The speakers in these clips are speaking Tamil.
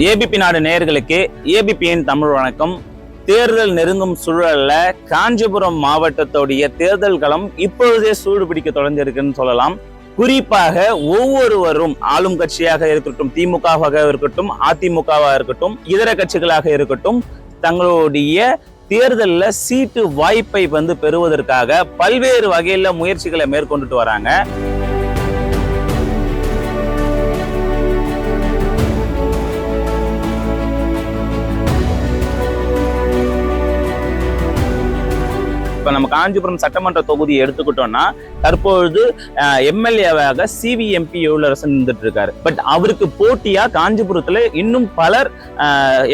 ஏபிபி நாடு நேயர்களுக்கு ஏபிபியின் தமிழ் வணக்கம். தேர்தல் நெருங்கும் சூழல்ல காஞ்சிபுரம் மாவட்டத்துடைய தேர்தல் களம் இப்பொழுதே சூடு பிடிக்க தொடங்கியிருக்குன்னு சொல்லலாம். குறிப்பாக ஒவ்வொருவரும் ஆளும் கட்சியாக இருக்கட்டும், திமுகவாக இருக்கட்டும், அதிமுகவாக இருக்கட்டும், இதர கட்சிகளாக இருக்கட்டும், தங்களுடைய தேர்தலில் சீட்டு வாய்ப்பை பெறுவதற்காக பல்வேறு வகையில முயற்சிகளை மேற்கொண்டுட்டு வராங்க. இப்ப நம்ம காஞ்சிபுரம் சட்டமன்ற தொகுதியை எடுத்துக்கிட்டோம்னா தற்பொழுது எம்எல்ஏவாக சிவிஎம்பி எழிலரசன் இருந்துட்டு இருக்காரு. பட் அவருக்கு போட்டியா காஞ்சிபுரத்துல இன்னும் பலர்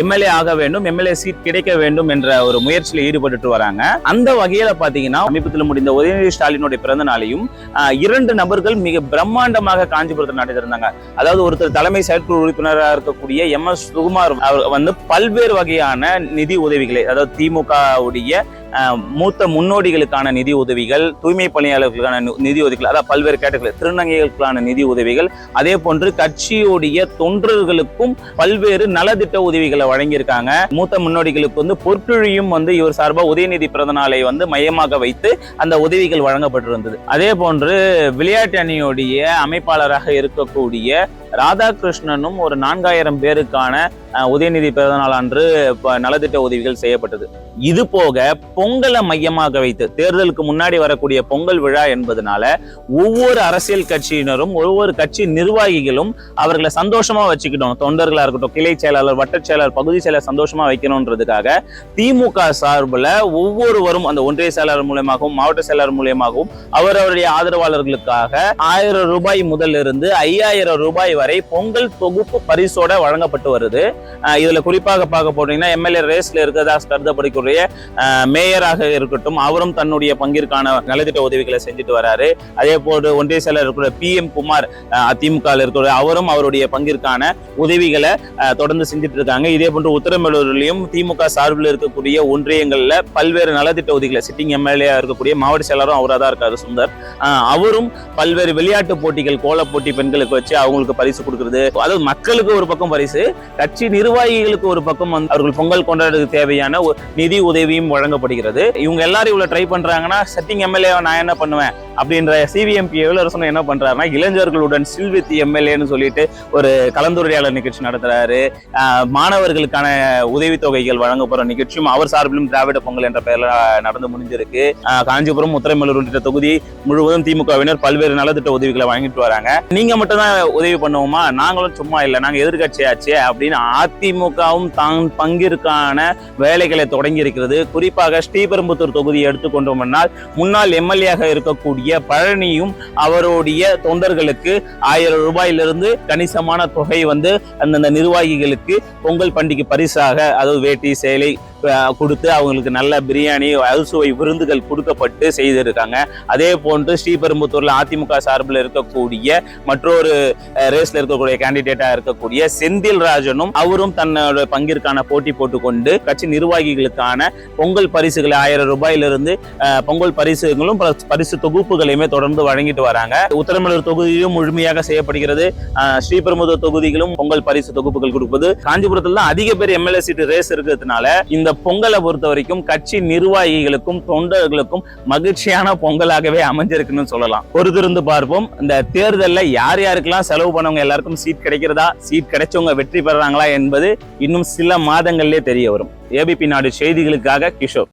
எம்எல்ஏ ஆக வேண்டும், எம்எல்ஏ சீட் கிடைக்க வேண்டும் என்ற ஒரு முயற்சியில் ஈடுபட்டு வராங்க. அந்த வகையில பாத்தீங்கன்னா சமீபத்தில் முடிந்த உதயநிதி ஸ்டாலினுடைய பிறந்த நாளையும் 2 நபர்கள் மிக பிரம்மாண்டமாக காஞ்சிபுரத்தில் நடந்திருந்தாங்க. அதாவது ஒருத்தர் தலைமை செயற்குழு உறுப்பினராக இருக்கக்கூடிய MS சுகுமார் அவர் பல்வேறு வகையான நிதி உதவிகளை, அதாவது திமுகவுடைய மூத்த முன்னோடிகளுக்கான நிதி உதவிகள், தூய்மை பணியாளர்களுக்கான நிதி உதவிகள், அதாவது பல்வேறு கேட்டகரி, திருநங்கைகளுக்கான நிதி உதவிகள், அதே போன்று கட்சியுடைய தொண்டர்களுக்கும் பல்வேறு நலத்திட்ட உதவிகளை வழங்கியிருக்காங்க. மூத்த முன்னோடிகளுக்கு பொற்குழியும் இவர் சார்பாக உதயநிதி பிறந்த நாளை மையமாக வைத்து அந்த உதவிகள் வழங்கப்பட்டிருந்தது. அதே போன்று விளையாட்டு அணியுடைய அமைப்பாளராக இருக்கக்கூடிய ராதாகிருஷ்ணனும் ஒரு 4000 பேருக்கான உதயநிதி பிறந்தநாள் அன்று நலத்திட்ட உதவிகள் செய்யப்பட்டது. இது போக பொங்கலை மையமாக வைத்து தேர்தலுக்கு முன்னாடி வரக்கூடிய பொங்கல் விழா என்பதனால ஒவ்வொரு அரசியல் கட்சியினரும், ஒவ்வொரு கட்சி நிர்வாகிகளும் அவர்களை சந்தோஷமா வச்சுக்கிட்டோம், தொண்டர்களா இருக்கட்டும், கிளை செயலாளர், வட்ட செயலாளர், பகுதி செயலாளர் சந்தோஷமா வைக்கணும்ன்றதுக்காக திமுக சார்பில் ஒவ்வொருவரும் அந்த ஒன்றிய செயலாளர் மூலமாகவும் மாவட்ட செயலாளர் மூலமாகவும் அவரவருடைய ஆதரவாளர்களுக்காக 1000 ரூபாய் முதல் இருந்து 5000 ரூபாய் வரை பொங்கல் தொகுப்பு பரிசோட வழங்கப்பட்டு வருது. இதுல குறிப்பாக பார்க்க போனீங்கன்னா எம்எல்ஏ ரேஸ்ல இருக்கிறதா கருதப்படக்கூடிய மேயராக இருக்கட்டும், அவரும் தன்னுடைய பங்கிற்கான நலத்திட்ட உதவிகளை செஞ்சுட்டு வராரு. அதே போல ஒன்றிய செயலர் இருக்கிற PM குமார் அதிமுக இருக்கிற அவரும் அவருடைய பங்கிற்கான உதவிகளை தொடர்ந்து செஞ்சுட்டு இருக்காங்க. இதே போன்று உத்தரமேலூர்லயும் திமுக சார்பில் இருக்கக்கூடிய ஒன்றியங்கள்ல பல்வேறு நலத்திட்ட உதவிகளை சிட்டிங் எம்எல்ஏ இருக்கக்கூடிய மாவட்ட செயலரும் அவராக தான் இருக்காரு சுந்தர். அவரும் பல்வேறு விளையாட்டு போட்டிகள், கோல போட்டி பெண்களுக்கு வச்சு அவங்களுக்கு பரிசு கொடுக்கிறது, அதாவது மக்களுக்கு ஒரு பக்கம் பரிசு, கட்சி நிர்வாகிகளுக்கு ஒரு பக்கம் அவர்கள் பொங்கல் கொண்டாடுறதுக்கு தேவையான நிதி உதவியும் வழங்கப்படுகிறது. இவங்க எல்லாரும் இவ்வளவு ட்ரை பண்றாங்கன்னா சிட்டிங் எம்எல்ஏ நான் என்ன பண்ணுவேன் அப்படின்ற சிவிஎம்பி எழிலரசன் என்ன பண்றாருன்னா இளைஞர்களுடன் சில் வித் எம்எல்ஏன்னு சொல்லிட்டு ஒரு கலந்துரையாடல் நிகழ்ச்சி நடத்துறாரு. மாணவர்களுக்கான உதவித்தொகைகள் வழங்க போற நிகழ்ச்சியும் அவர் சார்பிலும் திராவிட பொங்கல் என்ற பெயர்ல நடந்து முடிஞ்சிருக்கு. காஞ்சிபுரம், உத்தரமேலூர் உள்ளிட்ட தொகுதி முழுவதும் திமுகவினர் பல்வேறு நலத்திட்ட உதவிகளை வழங்கிட்டு வராங்க. நீங்க மட்டும் தான் உதவி பண்ணுவோமா, நாங்களும் சும்மா இல்லை, நாங்க எதிர்கட்சியாச்சு அப்படின்னு அதிமுகவும் தான் பங்கிற்கான வேலைகளை தொடங்கி இருக்கிறது. குறிப்பாக ஸ்ரீபெரும்புத்தூர் தொகுதியை எடுத்துக்கொண்டோம்னால் முன்னாள் எம்எல்ஏ இருக்கக்கூடிய பழனியும் அவருடைய தொண்டர்களுக்கு 1000 ரூபாயிலிருந்து கணிசமான தொகை அந்தந்த நிர்வாகிகளுக்கு பொங்கல் பண்டிகை பரிசாக, அதாவது வேட்டி சேலை கொடுத்து அவங்களுக்கு நல்ல பிரியாணி, அறுசுவை விருந்துகள் கொடுக்கப்பட்டு செய்திருக்காங்க. அதே போன்று ஸ்ரீபெரும்புத்தூர்ல அதிமுக சார்பில் இருக்கக்கூடிய மற்றொரு ரேஸ்ல இருக்கக்கூடிய கேண்டிடேட்டா இருக்கக்கூடிய செந்தில் ராஜனும் அவரும் தன்னோட பங்கிற்கான போட்டி போட்டுக்கொண்டு கட்சி நிர்வாகிகளுக்கான பொங்கல் பரிசுகளை 1000 ரூபாயிலிருந்து பொங்கல் பரிசுகளும் பரிசு தொகுப்புகளையுமே தொடர்ந்து வழங்கிட்டு வராங்க. உத்தரமேலூர் தொகுதியிலும் முழுமையாக செய்யப்படுகிறது. ஸ்ரீபெரும்புத்தூர் தொகுதிகளும் பொங்கல் பரிசு தொகுப்புகள் கொடுப்பது. காஞ்சிபுரத்துல தான் அதிக பேர் எம்எல்ஏ சீட்டு ரேஸ் இருக்கிறதுனால இந்த பொங்கலை பொறுத்த வரைக்கும் கட்சி நிர்வாகிகளுக்கும் தொண்டர்களுக்கும் மகிழ்ச்சியான பொங்கலாகவே அமைஞ்சிருக்குன்னு சொல்லலாம். பொறுத்திருந்து பார்ப்போம். இந்த தேர்தலில் யார் யாருக்கெல்லாம் செலவு பண்ணவங்க எல்லாருக்கும் சீட் கிடைக்கிறதா, சீட் கிடைச்சவங்க வெற்றி பெறாங்களா என்பது இன்னும் சில மாதங்களிலே தெரிய வரும். ஏபிபி நாடு செய்திகளுக்காக கிஷோர்.